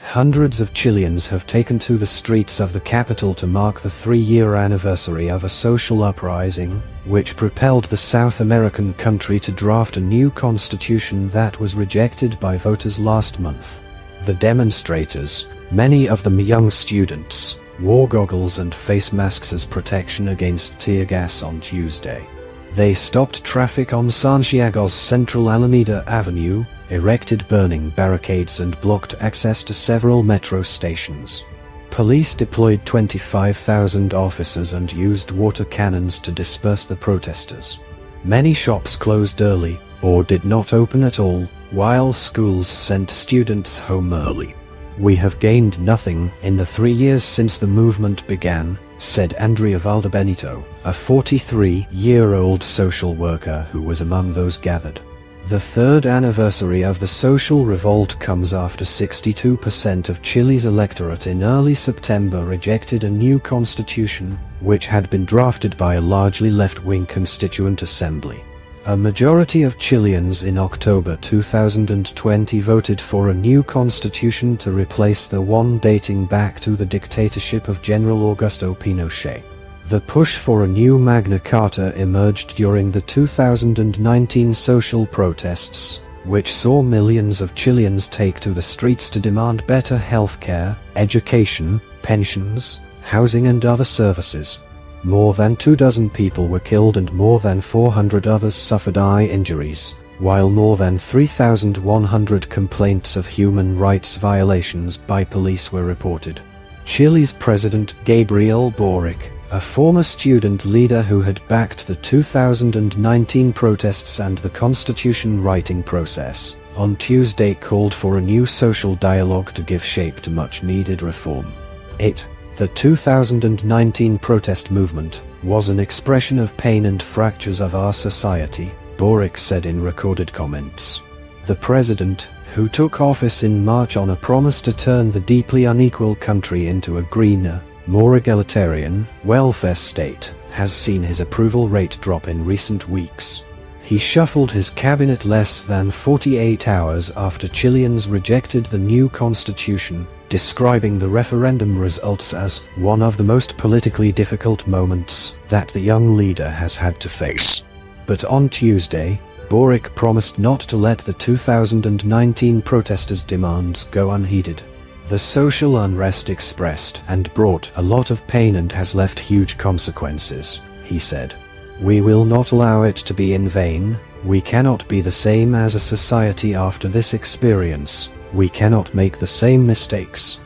Hundreds of Chileans have taken to the streets of the capital to mark the 3-year anniversary of a social uprising, which propelled the South American country to draft a new constitution that was rejected by voters last month. The demonstrators, many of them young students, wore goggles and face masks as protection against tear gas on Tuesday. They stopped traffic on Santiago's central Alameda Avenue, erected burning barricades and blocked access to several metro stations. Police deployed 25,000 officers and used water cannons to disperse the protesters. Many shops closed early, or did not open at all, while schools sent students home early. "We have gained nothing in the 3 years since the movement began," said Andrea Valdebenito, a 43-year-old social worker who was among those gathered. The third anniversary of the social revolt comes after 62% of Chile's electorate in early September rejected a new constitution, which had been drafted by a largely left-wing constituent assembly. A majority of Chileans in October 2020 voted for a new constitution to replace the one dating back to the dictatorship of General Augusto Pinochet. The push for a new Magna Carta emerged during the 2019 social protests, which saw millions of Chileans take to the streets to demand better health care, education, pensions, housing and other services. More than 24 people were killed and more than 400 others suffered eye injuries, while more than 3,100 complaints of human rights violations by police were reported. Chile's President Gabriel Boric, a former student leader who had backed the 2019 protests and the constitution writing process, on Tuesday called for a new social dialogue to give shape to much-needed reform. The 2019 protest movement was an expression of pain and fractures of our society, Boric said in recorded comments. The president, who took office in March on a promise to turn the deeply unequal country into a greener, more egalitarian, welfare state, has seen his approval rate drop in recent weeks. He shuffled his cabinet less than 48 hours after Chileans rejected the new constitution, describing the referendum results as one of the most politically difficult moments that the young leader has had to face. But on Tuesday, Boric promised not to let the 2019 protesters' demands go unheeded. The social unrest expressed and brought a lot of pain and has left huge consequences, he said. We will not allow it to be in vain. We cannot be the same as a society after this experience. We cannot make the same mistakes.